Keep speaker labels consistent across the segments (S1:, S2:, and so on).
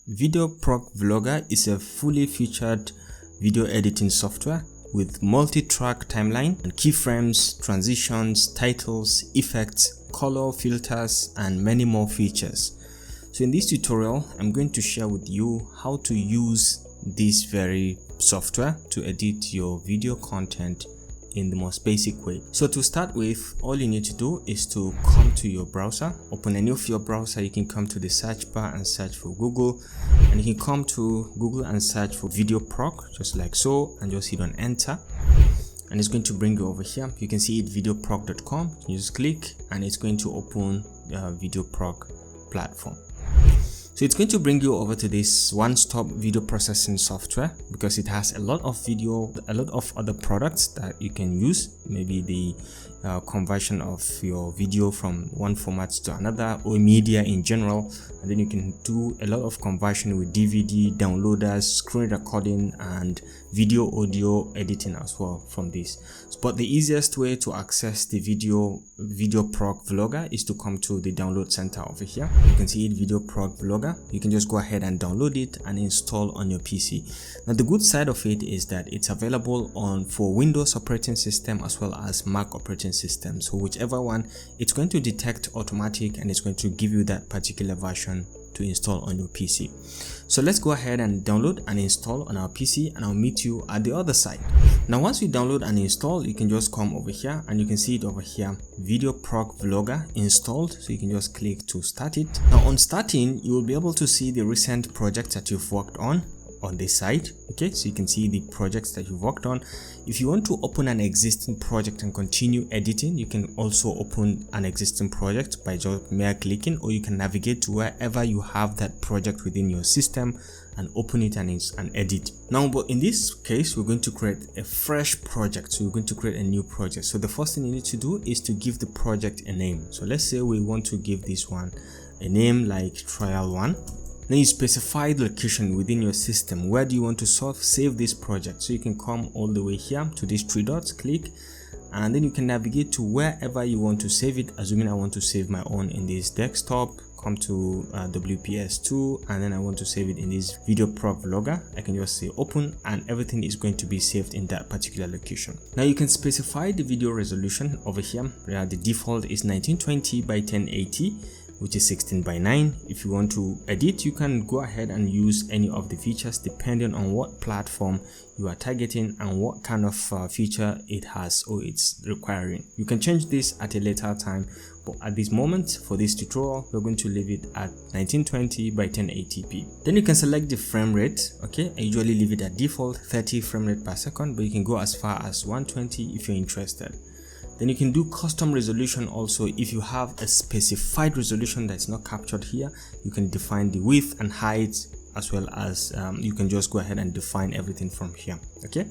S1: VideoProc Vlogger is a fully featured video editing software with multi-track timeline and keyframes, transitions, titles, effects, color filters, and many more features. So in this tutorial, I'm going to share with you how to use this very software to edit your video content in the most basic way. So to start with, all you need to do is to come to your browser, open any of your browser. You can come to the search bar and search for Google, and you can come to Google and search for VideoProc, just like so, and just hit on enter, and it's going to bring you over here. You can see it, videoproc.com. You just click and it's going to open the VideoProc platform. So it's going to bring you over to this one-stop video processing software because it has a lot of other products that you can use, maybe the conversion of your video from one format to another, or media in general, and then you can do a lot of conversion with DVD, downloaders, screen recording, and video audio editing as well from this. But the easiest way to access the VideoProc Vlogger is to come to the download center over here. You can see it, VideoProc Vlogger. You can just go ahead and download it and install on your PC. Now the good side of it is that it's available for Windows operating system as well as Mac operating system. So whichever one, it's going to detect automatic and it's going to give you that particular version to install on your PC. So let's go ahead and download and install on our PC, and I'll meet you at the other side. Now once you download and install, you can just come over here and you can see it over here, VideoProc Vlogger installed. So you can just click to start it. Now on starting, you will be able to see the recent projects that you've worked on this side. Okay, so you can see the projects that you've worked on. If you want to open an existing project and continue editing, you can also open an existing project by just mere clicking, or you can navigate to wherever you have that project within your system and open it and edit. Now, but in this case, we're going to create a fresh project. So we're going to create a new project. So the first thing you need to do is to give the project a name. So let's say we want to give this one a name like trial 1. Then you specify the location within your system. Where do you want to save this project? So you can come all the way here to these three dots, click, and then you can navigate to wherever you want to save it. Assuming I want to save my own in this desktop, come to WPS2, and then I want to save it in this VideoProc Vlogger. I can just say open, and everything is going to be saved in that particular location. Now you can specify the video resolution over here. The default is 1920 by 1080. Which is 16 by 9. If you want to edit, you can go ahead and use any of the features depending on what platform you are targeting and what kind of feature it has or it's requiring. You can change this at a later time, but at this moment for this tutorial, we're going to leave it at 1920 by 1080p. Then you can select the frame rate. Okay, I usually leave it at default 30 frame rate per second, but you can go as far as 120 if you're interested. Then you can do custom resolution also. If you have a specified resolution that's not captured here, you can define the width and height, as well as you can just go ahead and define everything from here. Okay,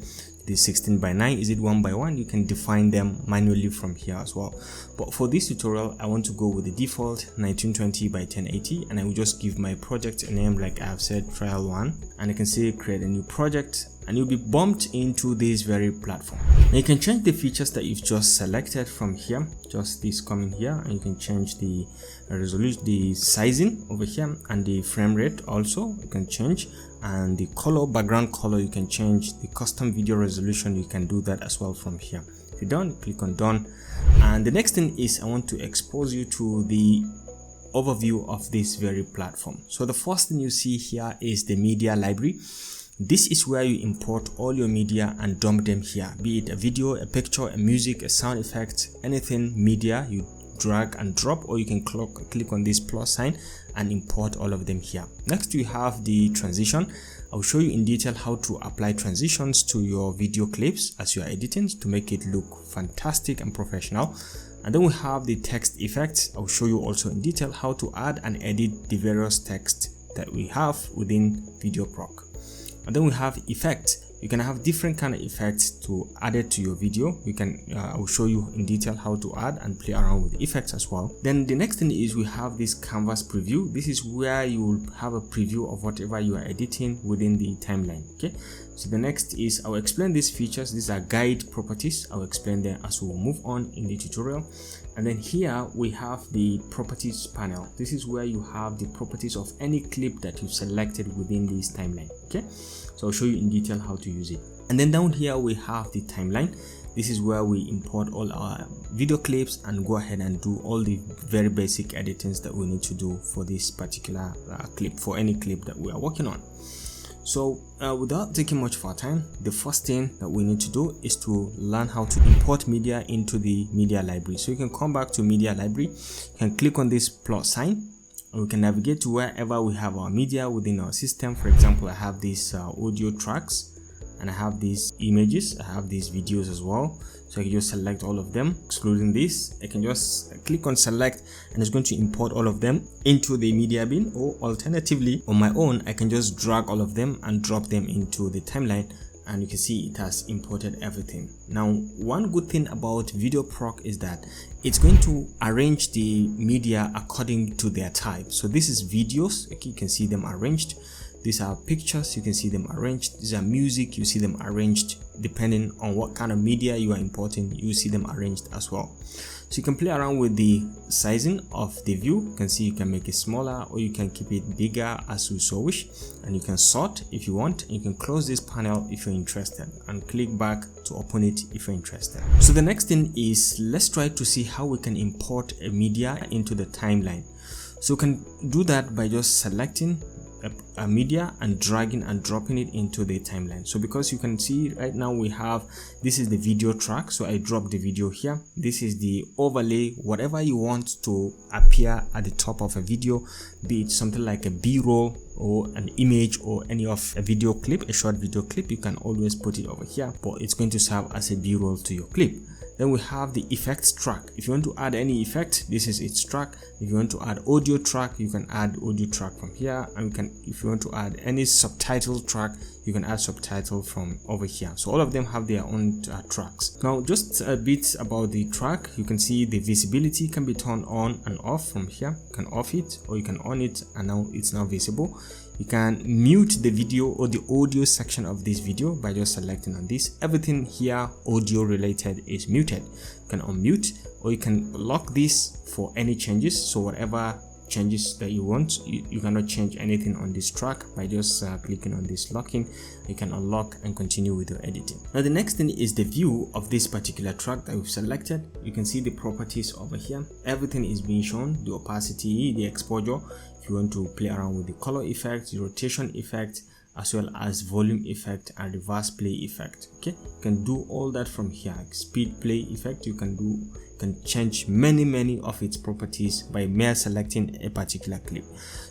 S1: the 16 by 9, is it 1 by 1? You can define them manually from here as well. But for this tutorial, I want to go with the default 1920 by 1080, and I will just give my project a name like I've said, trial 1, and I can say create a new project, and you'll be bumped into this very platform. Now you can change the features that you've just selected from here, just this coming here, and you can change the resolution, the sizing over here, and the frame rate also you can change, and the color, background color, you can change the custom video resolution. You can do that as well from here. If you're done, click on done, and the next thing is I want to expose you to the overview of this very platform. So the first thing you see here is the media library. This is where you import all your media and dump them here, be it a video, a picture, a music, a sound effect, anything media, you drag and drop, or you can click on this plus sign and import all of them here. Next we have the transition. I'll show you in detail how to apply transitions to your video clips as you are editing to make it look fantastic and professional. And then we have the text effects. I'll show you also in detail how to add and edit the various text that we have within VideoProc. And then we have effects. You can have different kind of effects to add it to your video. You can I will show you in detail how to add and play around with effects as well. Then the next thing is we have this canvas preview. This is where you will have a preview of whatever you are editing within the timeline. Okay, so the next is I'll explain these features. These are guide properties. I'll explain them as we move on in the tutorial. And then here we have the properties panel. This is where you have the properties of any clip that you've selected within this timeline. Okay, so I'll show you in detail how to use it. And then down here we have the timeline. This is where we import all our video clips and go ahead and do all the very basic editings that we need to do for this particular clip, for any clip that we are working on. So without taking much of our time, the first thing that we need to do is to learn how to import media into the media library. So you can come back to media library, you can click on this plus sign, and we can navigate to wherever we have our media within our system. For example, I have these audio tracks, and I have these images, I have these videos as well. So I can just select all of them, excluding this. I can just click on select, and it's going to import all of them into the media bin, or alternatively on my own I can just drag all of them and drop them into the timeline, and you can see it has imported everything. Now one good thing about VideoProc is that it's going to arrange the media according to their type. So this is videos, okay, you can see them arranged. These are pictures, you can see them arranged. These are music, you see them arranged. Depending on what kind of media you are importing, you see them arranged as well. So you can play around with the sizing of the view. You can see you can make it smaller, or you can keep it bigger as you so wish, and you can sort if you want. You can close this panel if you're interested and click back to open it if you're interested. So the next thing is, let's try to see how we can import a media into the timeline. So we can do that by just selecting a media and dragging and dropping it into the timeline. So because you can see right now we have, this is the video track, so I drop the video here. This is the overlay, whatever you want to appear at the top of a video, be it something like a B-roll or an image or any of a video clip, a short video clip, you can always put it over here, but it's going to serve as a B-roll to your clip. Then we have the effects track. If you want to add any effect, this is its track. If you want to add audio track, you can add audio track from here, and if you want to add any subtitle track, you can add subtitle from over here. So all of them have their own tracks. Now just a bit about the track. You can see the visibility can be turned on and off from here. You can off it, or you can on it, and now it's now visible. You can mute the video or the audio section of this video by just selecting on this. Everything here audio related is muted. You can unmute, or you can lock this for any changes. So whatever changes that you want, you cannot change anything on this track by just clicking on this locking. You can unlock and continue with your editing. Now the next thing is the view of this particular track that we've selected. You can see the properties over here. Everything is being shown, the opacity, the exposure. If you want to play around with the color effect, the rotation effect, as well as volume effect and reverse play effect. Okay, you can do all that from here. Speed play effect, you can change many of its properties by mere selecting a particular clip.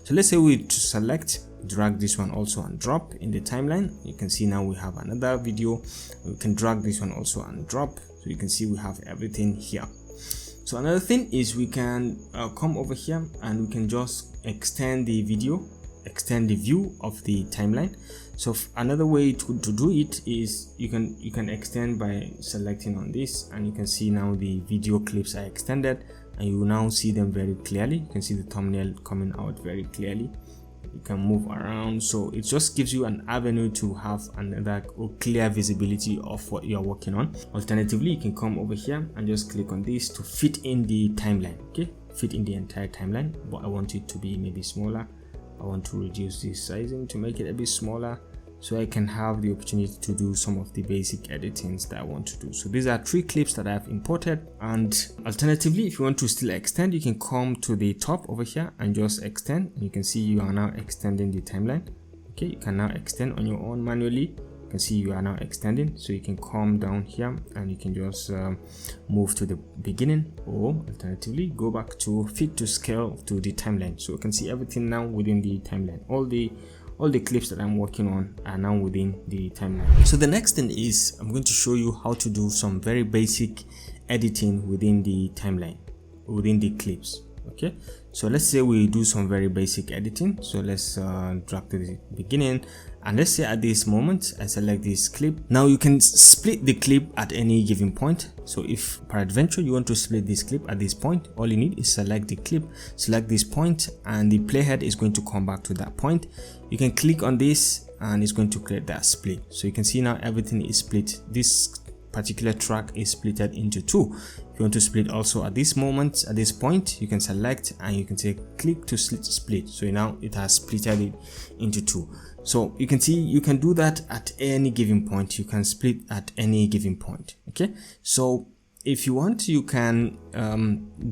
S1: So let's say we select, drag this one also and drop in the timeline. You can see now we have another video. We can drag this one also and drop, so you can see we have everything here. So another thing is we can come over here and we can just extend the video, extend the view of the timeline. So another way to do it is you can extend by selecting on this, and you can see now the video clips are extended, and you will now see them very clearly. You can see the thumbnail coming out very clearly. You can move around, so it just gives you an avenue to have another clear visibility of what you're working on. Alternatively, you can come over here and just click on this to fit in the timeline. Okay, fit in the entire timeline, but I want it to be maybe smaller. I want to reduce this sizing to make it a bit smaller, so I can have the opportunity to do some of the basic editings that I want to do. So these are 3 clips that I've imported, and alternatively, if you want to still extend, you can come to the top over here and just extend, and you can see you are now extending the timeline. Okay, you can now extend on your own manually. You can see you are now extending, so you can come down here and you can just move to the beginning, or alternatively go back to fit to scale to the timeline. So you can see everything now within the timeline. All the clips that I'm working on are now within the timeline. So the next thing is I'm going to show you how to do some very basic editing within the timeline, within the clips. Okay, so let's say we do some very basic editing. So let's drag to the beginning, and let's say at this moment I select this clip. Now you can split the clip at any given point. So if peradventure you want to split this clip at this point, all you need is select the clip, select this point, and the playhead is going to come back to that point. You can click on this and it's going to create that split. So you can see now everything is split. This particular track is splitted into two. If you want to split also at this moment, at this point, you can select and you can say click to split. So now it has splitted it into two. So you can see you can do that at any given point. You can split at any given point. Okay, so if you want, you can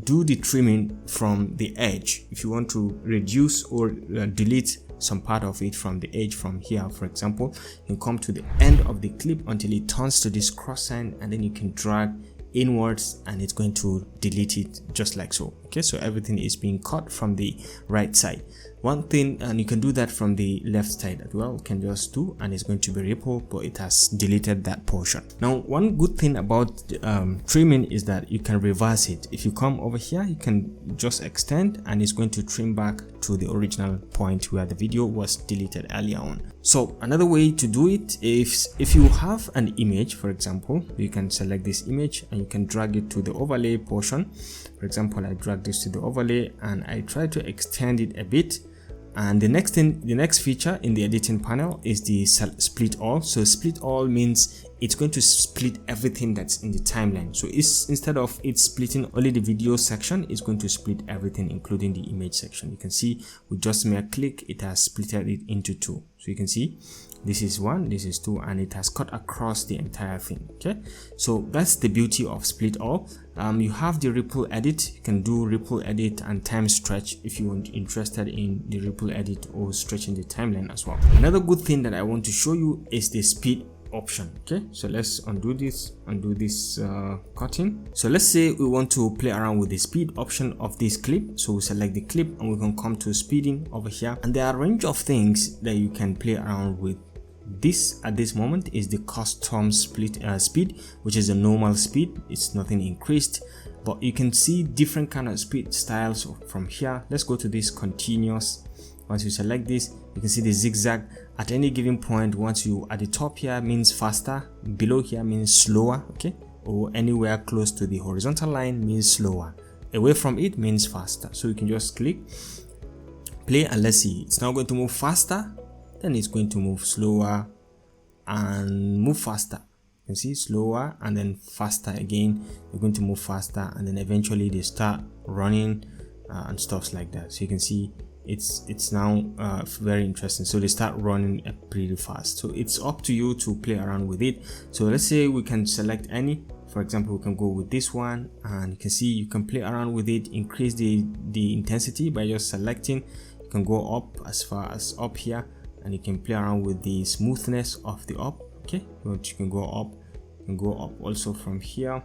S1: do the trimming from the edge. If you want to reduce or delete some part of it from the edge, from here for example, you can come to the end of the clip until it turns to this cross sign, and then you can drag inwards and it's going to delete it just like so. Okay, so everything is being cut from the right side. One thing, and you can do that from the left side as well, you can just do, and it's going to be ripple, but it has deleted that portion. Now one good thing about trimming is that you can reverse it. If you come over here, you can just extend and it's going to trim back to the original point where the video was deleted earlier on. So another way to do it is if you have an image, for example, you can select this image and you can drag it to the overlay portion. For example, I drag this to the overlay and I try to extend it a bit. And the next feature in the editing panel is the split all. So split all means it's going to split everything that's in the timeline. So it's, instead of it splitting only the video section, it's going to split everything including the image section. You can see with just mere click it has splitted it into two. So you can see this is one, this is two, and it has cut across the entire thing. Okay, so that's the beauty of split all. You have the ripple edit. You can do ripple edit and time stretch if you are interested in the ripple edit or stretching the timeline as well. Another good thing that I want to show you is the speed option. Okay, so let's undo this cutting. So let's say we want to play around with the speed option of this clip. So we select the clip and we can come to speeding over here, and there are a range of things that you can play around with. This at this moment is the custom split speed, which is a normal speed. It's nothing increased, but you can see different kind of speed styles from here. Let's go to this continuous. Once you select this, you can see the zigzag at any given point. Once you at the top here means faster, below here means slower, okay, or anywhere close to the horizontal line means slower, away from it means faster. So you can just click play and let's see, it's now going to move faster, then it's going to move slower and move faster. You can see slower and then faster again. They're going to move faster and then eventually they start running and stuff like that. So you can see it's now very interesting. So they start running pretty fast. So it's up to you to play around with it. So let's say we can select any. For example, we can go with this one, and you can see you can play around with it, increase the intensity by just selecting. You can go up as far as up here, and you can play around with the smoothness of the up. Okay, but you can go up, also from here.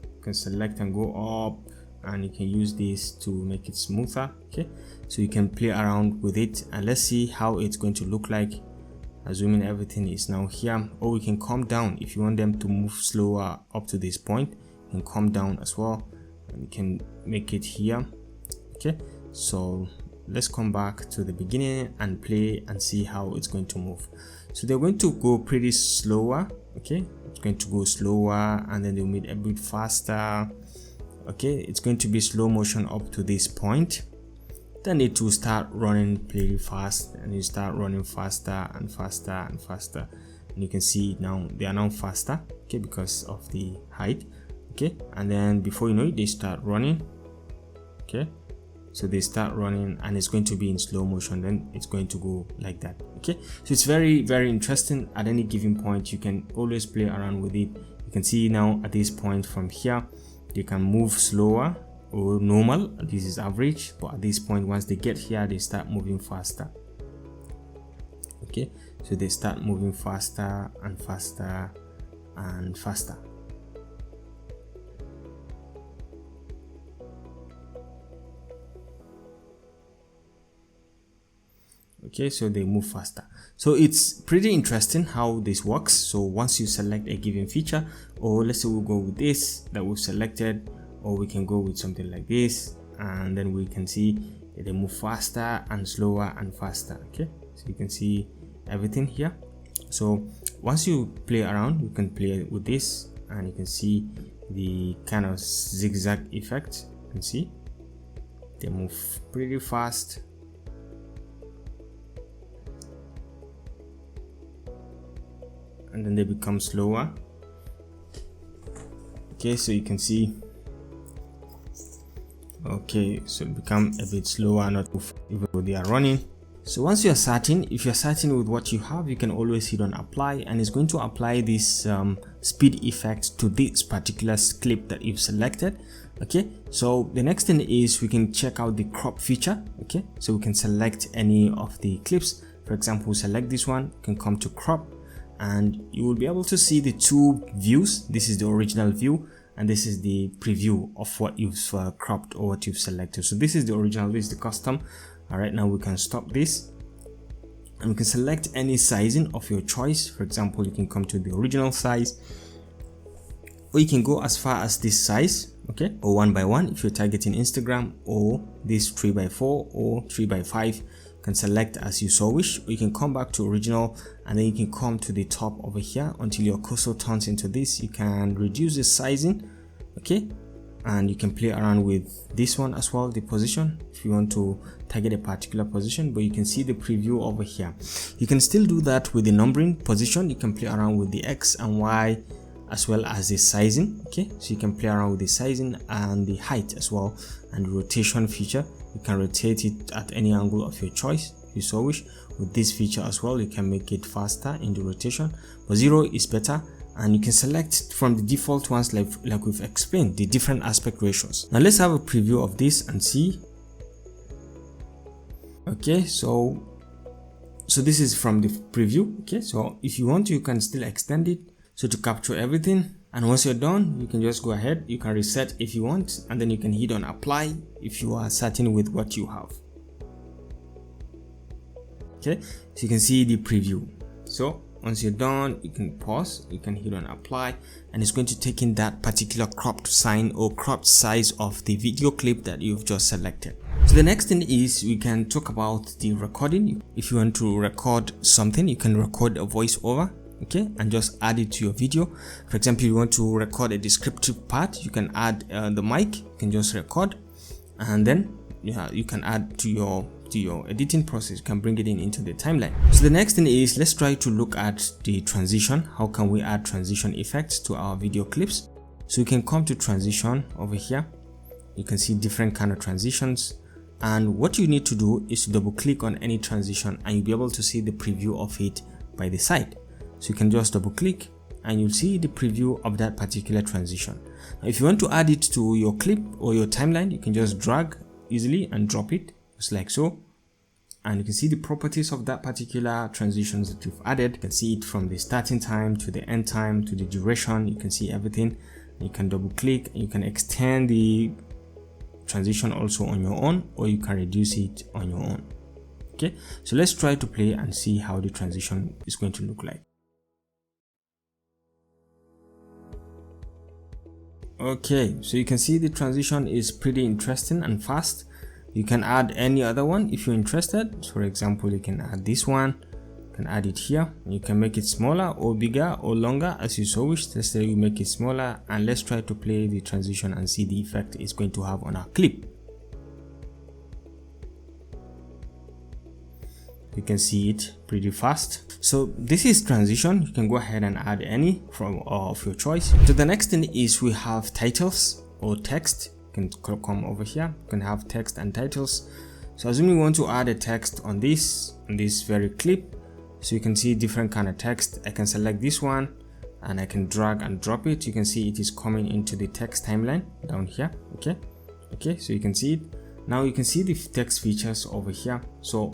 S1: You can select and go up, and you can use this to make it smoother. Okay, so you can play around with it, and let's see how it's going to look like, assuming everything is now here. Or we can come down if you want them to move slower up to this point. You can come down as well, and you can make it here. Okay, so let's come back to the beginning and play and see how it's going to move. So they're going to go pretty slower. Okay, it's going to go slower and then they'll move a bit faster. Okay, it's going to be slow motion up to this point, then it will start running pretty fast, and you start running faster and faster and faster, and you can see now they are now faster, okay, because of the height. Okay, and then before you know it, they start running. Okay, so they start running and it's going to be in slow motion, then it's going to go like that. Okay, so it's very, very interesting. At any given point you can always play around with it. You can see now at this point from here they can move slower or normal. This is average, but at this point once they get here they start moving faster. Okay, so they start moving faster and faster and faster. Okay, so they move faster. So it's pretty interesting how this works. So once you select a given feature, or let's say we'll go with this that we've selected, or we can go with something like this, and then we can see that they move faster and slower and faster. Okay, so you can see everything here. So once you play around, you can play with this, and you can see the kind of zigzag effect. You can see they move pretty fast, and then they become slower. Okay, so you can see, okay, so it become a bit slower, not move even though they are running. So once you're certain, if you're certain with what you have, you can always hit on apply, and it's going to apply this speed effect to this particular clip that you've selected. Okay, so the next thing is we can check out the crop feature. Okay, so we can select any of the clips. For example, select this one, you can come to crop, and you will be able to see the two views. This is the original view, and this is the preview of what you've cropped or what you've selected. So this is the original, this is the custom. All right, now we can stop this, and we can select any sizing of your choice. For example, you can come to the original size, or you can go as far as this size, okay, or 1x1 if you're targeting Instagram, or this 3x4 or 3x5. You can select as you so wish, or you can come back to original, and then you can come to the top over here until your cursor turns into this. You can reduce the sizing, okay, and you can play around with this one as well, the position, if you want to target a particular position. But you can see the preview over here. You can still do that with the numbering position. You can play around with the X and Y as well as the sizing. Okay, so you can play around with the sizing and the height as well, and the rotation feature. You can rotate it at any angle of your choice if you so wish. With this feature as well, you can make it faster in the rotation, but 0 is better. And you can select from the default ones like we've explained, the different aspect ratios. Now let's have a preview of this and see. Okay, so this is from the preview. Okay, so if you want to, you can still extend it so to capture everything. And once you're done, you can just go ahead, you can reset if you want, and then you can hit on apply if you are certain with what you have. Okay, so you can see the preview. So once you're done, you can pause, you can hit on apply, and it's going to take in that particular cropped sign or cropped size of the video clip that you've just selected. So the next thing is we can talk about the recording. If you want to record something, you can record a voiceover, okay, and just add it to your video. For example, you want to record a descriptive part, you can add the mic, you can just record, and then you can add to your editing process. You can bring it into the timeline. So the next thing is, let's try to look at the transition. How can we add transition effects to our video clips? So you can come to transition over here. You can see different kind of transitions, and what you need to do is to double click on any transition, and you'll be able to see the preview of it by the side. So you can just double click and you'll see the preview of that particular transition. Now, if you want to add it to your clip or your timeline, you can just drag easily and drop it just like so, and you can see the properties of that particular transitions that you've added. You can see it from the starting time to the end time to the duration. You can see everything. You can double click and you can extend the transition also on your own, or you can reduce it on your own. Okay, so let's try to play and see how the transition is going to look like. Okay, so you can see the transition is pretty interesting and fast. You can add any other one if you're interested. So for example, you can add this one, you can add it here. You can make it smaller or bigger or longer as you so wish. Let's say you make it smaller, and let's try to play the transition and see the effect it's going to have on our clip. You can see it pretty fast. So this is transition. You can go ahead and add any from of your choice. So the next thing is we have titles or text. You can come over here. You can have text and titles. So assuming you want to add a text on this very clip, so you can see different kind of text. I can select this one and I can drag and drop it. You can see it is coming into the text timeline down here. Okay, so you can see it. Now you can see the text features over here. So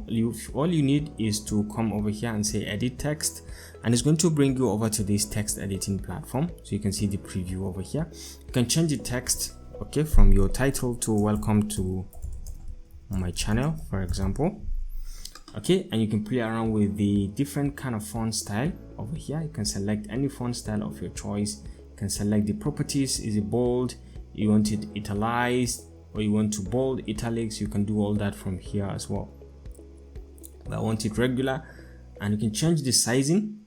S1: all you need is to come over here and say edit text, and it's going to bring you over to this text editing platform. So you can see the preview over here. You can change the text, okay, from your title to welcome to my channel, for example. Okay, and you can play around with the different kind of font style over here. You can select any font style of your choice. You can select the properties. Is it bold? you want it italicized, or you want to bold, italics, you can do all that from here as well. But I want it regular, and you can change the sizing.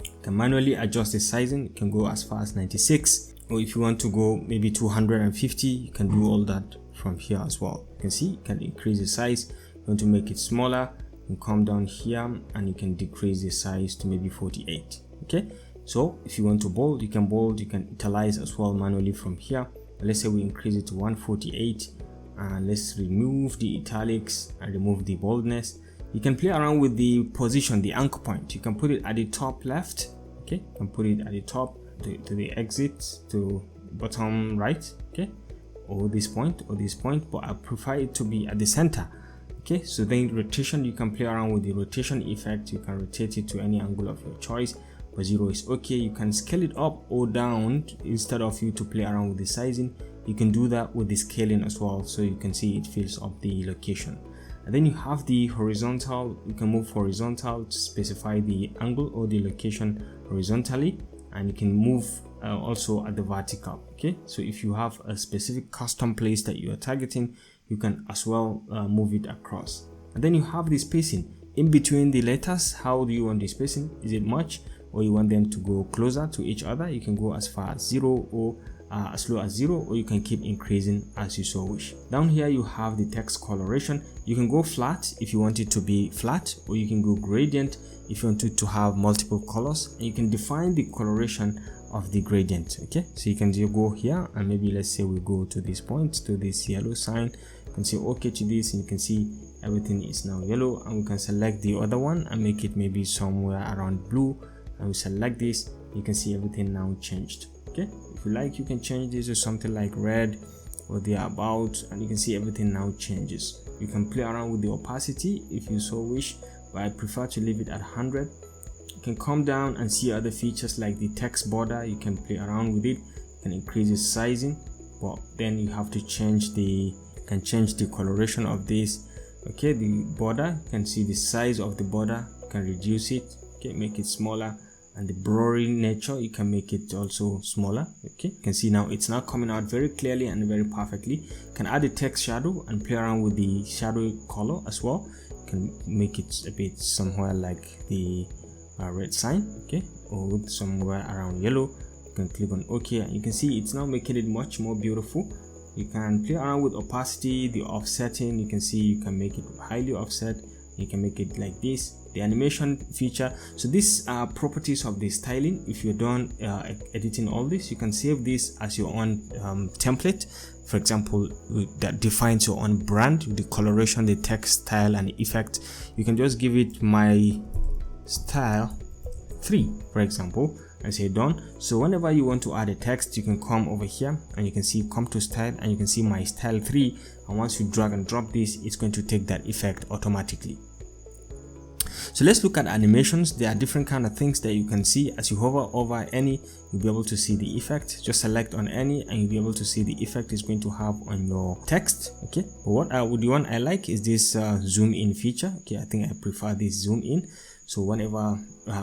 S1: You can manually adjust the sizing. You can go as far as 96, or if you want to go maybe 250, you can do all that from here as well. You can see you can increase the size. You want to make it smaller, you can come down here and you can decrease the size to maybe 48. Okay, so if you want to bold, you can bold, you can italize as well manually from here. Let's say we increase it to 148, and let's remove the italics and remove the boldness. You can play around with the position, the anchor point. You can put it at the top left. Okay, you can put it at the top to the exit, to bottom right. Okay, or this point, but I prefer it to be at the center. Okay, so then rotation, you can play around with the rotation effect. You can rotate it to any angle of your choice, but 0 is okay. You can scale it up or down. Instead of you to play around with the sizing, you can do that with the scaling as well, so you can see it fills up the location. And then you have the horizontal. You can move horizontal to specify the angle or the location horizontally, and you can move also at the vertical. Okay, so if you have a specific custom place that you are targeting, you can as well move it across. And then you have the spacing in between the letters. How do you want the spacing? Is it much, or you want them to go closer to each other? You can go as far as 0, or as low as 0, or you can keep increasing as you so wish. Down here you have the text coloration. You can go flat if you want it to be flat, or you can go gradient if you want it to have multiple colors, and you can define the coloration of the gradient. Okay, so you can just go here, and maybe let's say we go to this point, to this yellow sign. You can say okay to this, and you can see everything is now yellow, and we can select the other one and make it maybe somewhere around blue, and we select this. You can see everything now changed. Okay, if you like, you can change this to something like red or the about, and you can see everything now changes. You can play around with the opacity if you so wish, but I prefer to leave it at 100. You can come down and see other features like the text border. You can play around with it. You can increase the sizing, but then you have to change the coloration of this. Okay, the border, you can see the size of the border. You can reduce it. Okay, make it smaller, and the blurry nature, you can make it also smaller. Okay, you can see now it's now coming out very clearly and very perfectly. You can add a text shadow and play around with the shadow color as well. You can make it a bit somewhere like the red sign, okay, or somewhere around yellow. You can click on OK, and you can see it's now making it much more beautiful. You can play around with opacity, the offsetting. You can see you can make it highly offset. You can make it like this, the animation feature. So these are properties of the styling. If you're done editing all this, you can save this as your own template, for example, that defines your own brand, the coloration, the text, style, and effect. You can just give it my style 3, for example, and say done. So whenever you want to add a text, you can come over here and you can see come to style, and you can see my style 3, and once you drag and drop this, it's going to take that effect automatically. So let's look at animations. There are different kind of things that you can see. As you hover over any, you'll be able to see the effect. Just select on any and you'll be able to see the effect it's going to have on your text. Okay, but what the one I like is this zoom in feature. Okay, I think I prefer this zoom in. So whenever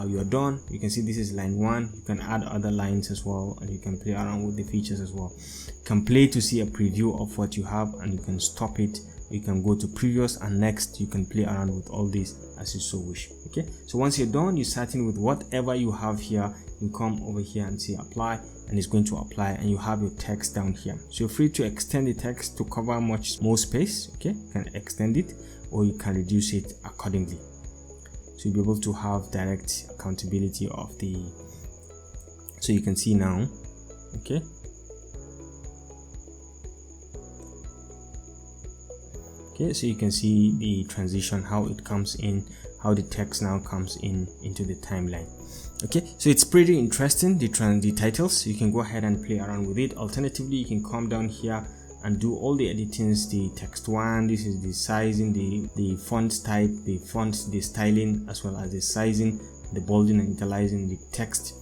S1: you are done, you can see this is line 1. You can add other lines as well, and you can play around with the features as well. You can play to see a preview of what you have, and you can stop it. You can go to previous and next. You can play around with all this as you so wish. Okay, so once you're done, you're starting with whatever you have here. You come over here and say apply, and it's going to apply, and you have your text down here. So you're free to extend the text to cover much more space. Okay, you can extend it, or you can reduce it accordingly. So you'll be able to have direct accountability of the, so you can see now. Okay, so you can see the transition, how it comes in, how the text now comes in into the timeline. Okay, so it's pretty interesting, the titles. You can go ahead and play around with it. Alternatively, you can come down here and do all the editings. The text one, this is the sizing, the font type, the font, the styling, as well as the sizing, the bolding and italicizing the text.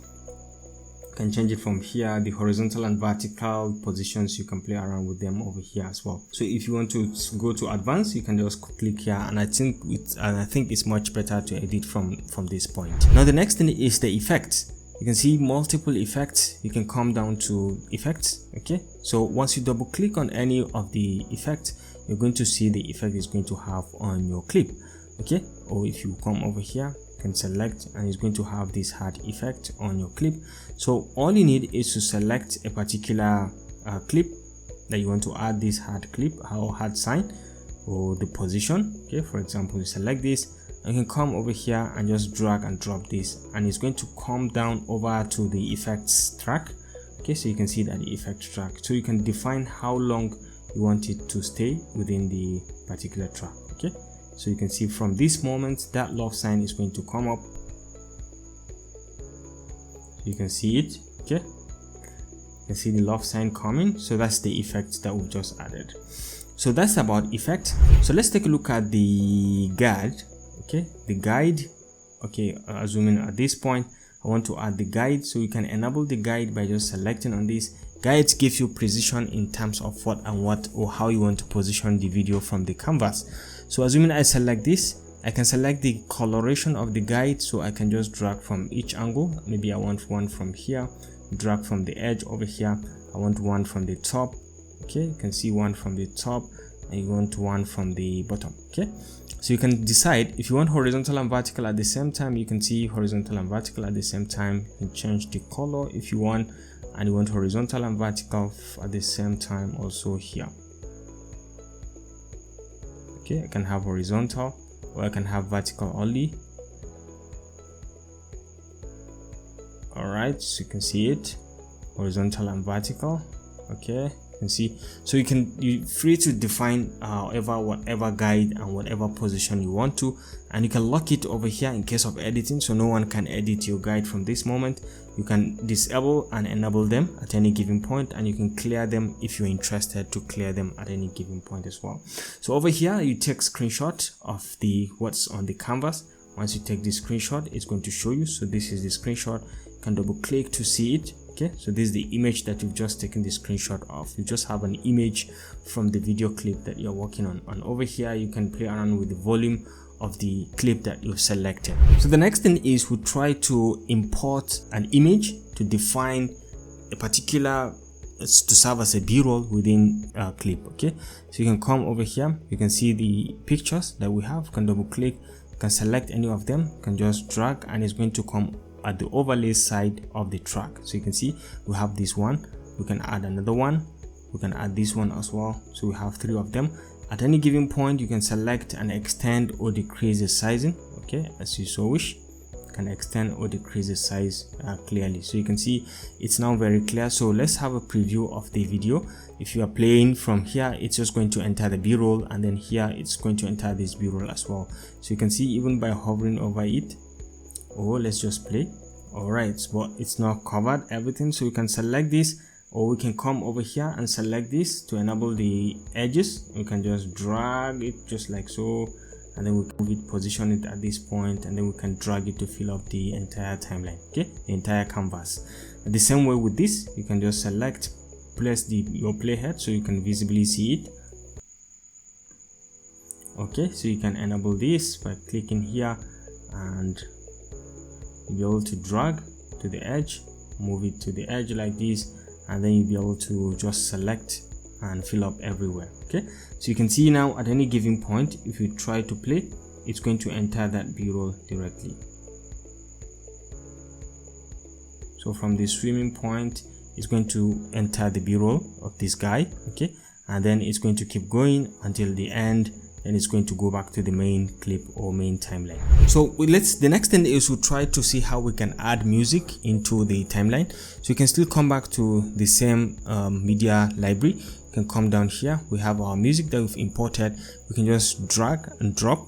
S1: You can change it from here. The horizontal and vertical positions, you can play around with them over here as well. So if you want to go to advanced, you can just click here, and I think it's much better to edit from this point. Now the next thing is the effects. you can see multiple effects. You can come down to effects. Okay, so once you double click on any of the effects, you're going to see the effect it's going to have on your clip. Okay, or if you come over here, you can select and it's going to have this hard effect on your clip. So all you need is to select a particular clip that you want to add this hard clip or hard sign or the position. Okay, for example, you select this, and you can come over here and just drag and drop this, and it's going to come down over to the effects track. Okay, so you can see that the effect track, so you can define how long you want it to stay within the particular track. Okay, so you can see from this moment that love sign is going to come up. You can see it. Okay, you can see the love sign coming. So that's the effect that we've just added. So that's about effect. So let's take a look at the guide. Okay, the guide. Okay, assuming at this point I want to add the guide, so you can enable the guide by just selecting on this. Guides give you precision in terms of what or how you want to position the video from the canvas. So assuming I select this, I can select the coloration of the guide, so I can just drag from each angle. Maybe I want one from here, drag from the edge over here. I want one from the top. Okay, you can see one from the top, and you want one from the bottom. Okay, so you can decide if you want horizontal and vertical at the same time. You can see horizontal and vertical at the same time. You can change the color if you want, and you want horizontal and vertical at the same time also here. Okay, I can have horizontal, or I can have vertical only. All right, so you can see it, horizontal and vertical. Okay, you can see, so you're free to define whatever guide and whatever position you want to, and you can lock it over here in case of editing, so no one can edit your guide from this moment. You can disable and enable them at any given point, and you can clear them if you're interested to clear them at any given point as well. So over here you take screenshot of what's on the canvas. Once you take this screenshot, it's going to show you. So this is the screenshot. You can double click to see it. Okay, so this is the image that you've just taken the screenshot of. You just have an image from the video clip that you're working on, and over here you can play around with the volume of the clip that you've selected. So the next thing is we try to import an image to define a particular, to serve as a b-roll within a clip. Okay, so you can come over here, you can see the pictures that we have. You can double click, you can select any of them, you can just drag, and it's going to come at the overlay side of the track. So you can see we have this one, we can add another one, we can add this one as well. So we have 3 of them. At any given point you can select and extend or decrease the sizing. Okay, as you so wish, you can extend or decrease the size clearly. So you can see it's now very clear. So let's have a preview of the video. If you are playing from here, it's just going to enter the b-roll, and then here it's going to enter this b-roll as well. So you can see even by hovering over it, or let's just play. All right, but it's not covered everything, so you can select this, or we can come over here and select this to enable the edges. We can just drag it just like so, and then we can move it, position it at this point, and then we can drag it to fill up the entire timeline. Okay, the entire canvas. The same way with this, you can just select, place your playhead so you can visibly see it. Okay, so you can enable this by clicking here, and you'll be able to drag to the edge, move it to the edge like this, and then you'll be able to just select and fill up everywhere. Okay, so you can see now at any given point, if you try to play, it's going to enter that b-roll directly. So from the swimming point, it's going to enter the b-roll of this guy. Okay, and then it's going to keep going until the end, and it's going to go back to the main clip or main timeline. So the next thing is we'll try to see how we can add music into the timeline. So you can still come back to the same media library. You can come down here, we have our music that we've imported. We can just drag and drop.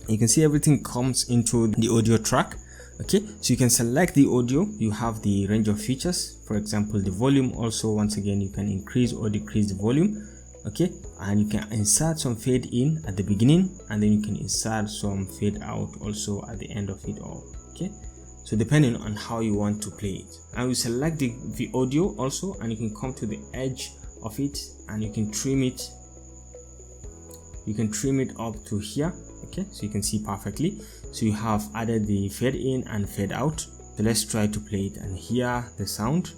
S1: You can see everything comes into the audio track. Okay, so you can select the audio. You have the range of features, for example the volume. Also, once again, you can increase or decrease the volume. Okay, and you can insert some fade in at the beginning, and then you can insert some fade out also at the end of it all. Okay, so depending on how you want to play it, and we select the audio also, and you can come to the edge of it and you can trim it. You can trim it up to here. Okay, so you can see perfectly. So you have added the fade in and fade out. So let's try to play it and hear the sound.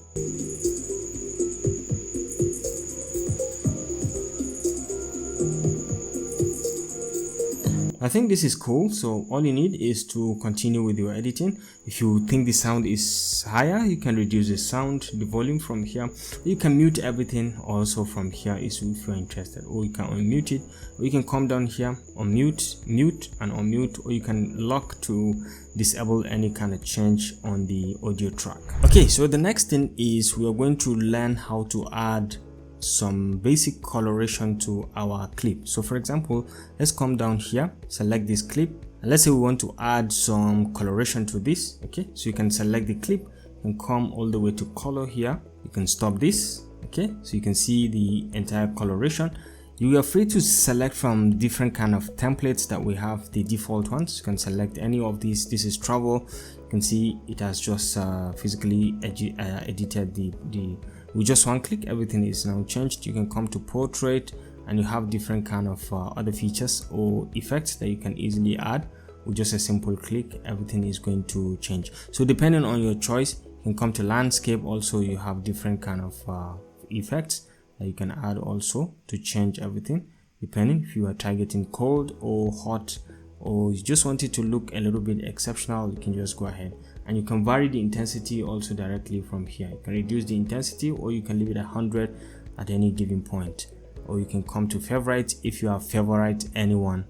S1: I think this is cool. So all you need is to continue with your editing. If you think the sound is higher, you can reduce the sound, the volume from here. You can mute everything also from here if you're interested, or you can unmute it, or you can come down here, unmute, mute and unmute, or you can lock to disable any kind of change on the audio track. Okay, so the next thing is we are going to learn how to add some basic coloration to our clip. So for example, let's come down here, select this clip, and let's say we want to add some coloration to this. Okay, so you can select the clip and come all the way to color here. You can stop this. Okay, so you can see the entire coloration. You are free to select from different kind of templates that we have, the default ones. You can select any of these. This is travel. You can see it has just physically edited the with just one click. Everything is now changed. You can come to portrait and you have different kind of other features or effects that you can easily add with just a simple click. Everything is going to change. So depending on your choice, you can come to landscape. Also, you have different kind of effects that you can add also to change everything, depending if you are targeting cold or hot, or you just want it to look a little bit exceptional. You can just go ahead and you can vary the intensity also directly from here. You can reduce the intensity, or you can leave it 100 at any given point, or you can come to favorite if you have favorite anyone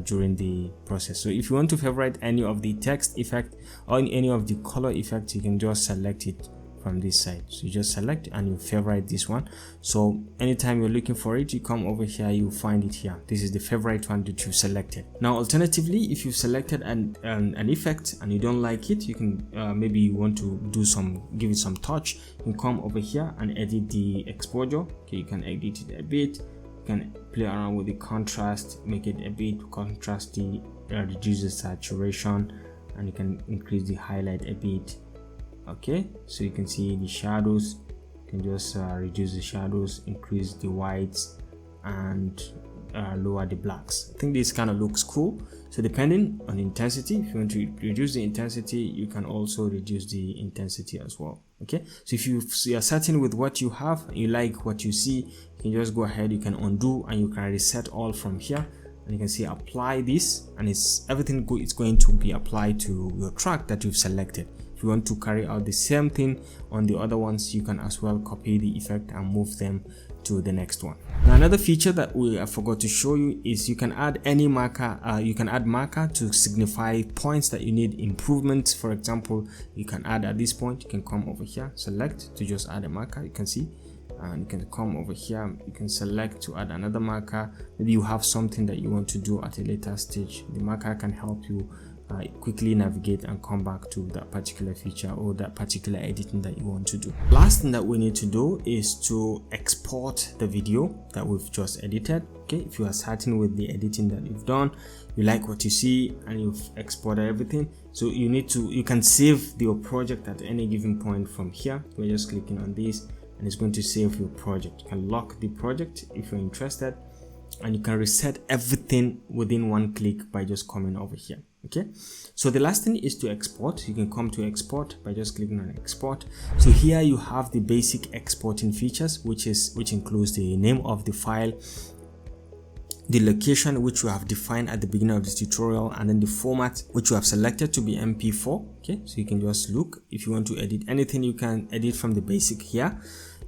S1: during the process. So if you want to favorite any of the text effect or any of the color effects, you can just select it from this side. So you just select and you favorite this one. So anytime you're looking for it, you come over here, you find it here. This is the favorite one that you selected. Now alternatively, if you've selected an effect and you don't like it, you can maybe you want to do give it some touch, you can come over here and edit the exposure. Okay, you can edit it a bit. You can play around with the contrast, make it a bit contrasty, reduce the saturation, and you can increase the highlight a bit. Okay, so you can see the shadows. You can just reduce the shadows, increase the whites, and lower the blacks. I think this kind of looks cool. So depending on the intensity, if you want to reduce the intensity, you can also reduce the intensity as well. Okay, so if you are certain with what you have, you like what you see, you can just go ahead, you can undo, and you can reset all from here, and you can see apply this, and everything it's going to be applied to your track that you've selected. If you want to carry out the same thing on the other ones, you can as well copy the effect and move them to the next one. Now another feature that I forgot to show you is you can add any marker. You can add marker to signify points that you need improvement. For example, you can add at this point, you can come over here, select to just add a marker. You can see, and you can come over here, you can select to add another marker. Maybe you have something that you want to do at a later stage. The marker can help you quickly navigate and come back to that particular feature or that particular editing that you want to do. Last thing that we need to do is to export the video that we've just edited. Okay, if you are certain with the editing that you've done, you like what you see and you've exported everything, so you can save your project at any given point from here. We're just clicking on this and it's going to save your project. You can lock the project if you're interested, and you can reset everything within one click by just coming over here. Okay, so the last thing is to export. You can come to export by just clicking on export. So here you have the basic exporting features, which includes the name of the file, the location which we have defined at the beginning of this tutorial, and then the format which we have selected to be MP4. Okay, so you can just look. If you want to edit anything, you can edit from the basic here.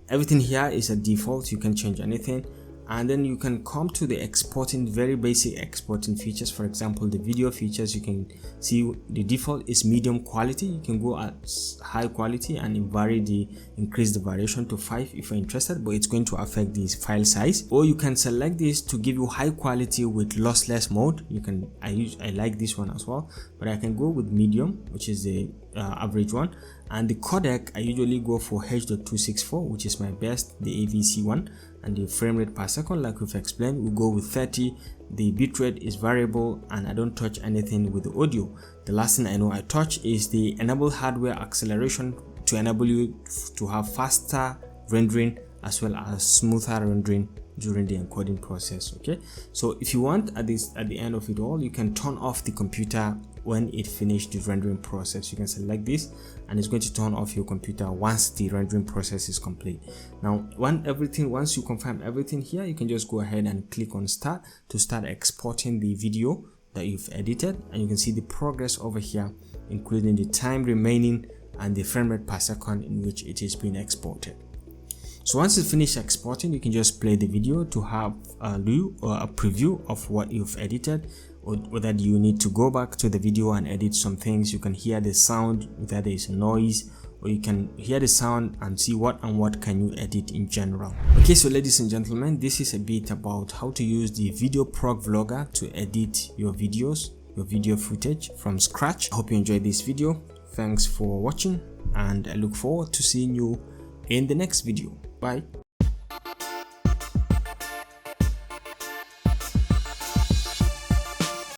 S1: Everything here is a default. You can change anything. And then you can come to the exporting, very basic exporting features. For example, the video features, you can see the default is medium quality. You can go at high quality and increase the variation to 5 if you're interested, but it's going to affect the file size. Or you can select this to give you high quality with lossless mode. You can, I like this one as well, but I can go with medium, which is the average one. And the codec, I usually go for H.264, which is my best, the AVC one. And the frame rate per second, like we've explained, we go with 30. The bitrate is variable, and I don't touch anything with the audio. The last thing I know I touch is the enable hardware acceleration to enable you to have faster rendering as well as smoother rendering during the encoding process. Okay, so if you want, at the end of it all, you can turn off the computer when it finished the rendering process. You can select this and it's going to turn off your computer once the rendering process is complete. Now once you confirm everything here, you can just go ahead and click on start to start exporting the video that you've edited, and you can see the progress over here, including the time remaining and the frame rate per second in which it is being exported. So once you finish exporting, you can just play the video to have a preview of what you've edited, or whether you need to go back to the video and edit some things. You can hear the sound, whether there is a noise, or you can hear the sound and see what can you edit in general. Okay, so ladies and gentlemen, this is a bit about how to use the VideoProc Vlogger to edit your videos, your video footage from scratch. I hope you enjoyed this video. Thanks for watching, and I look forward to seeing you in the next video. Bye.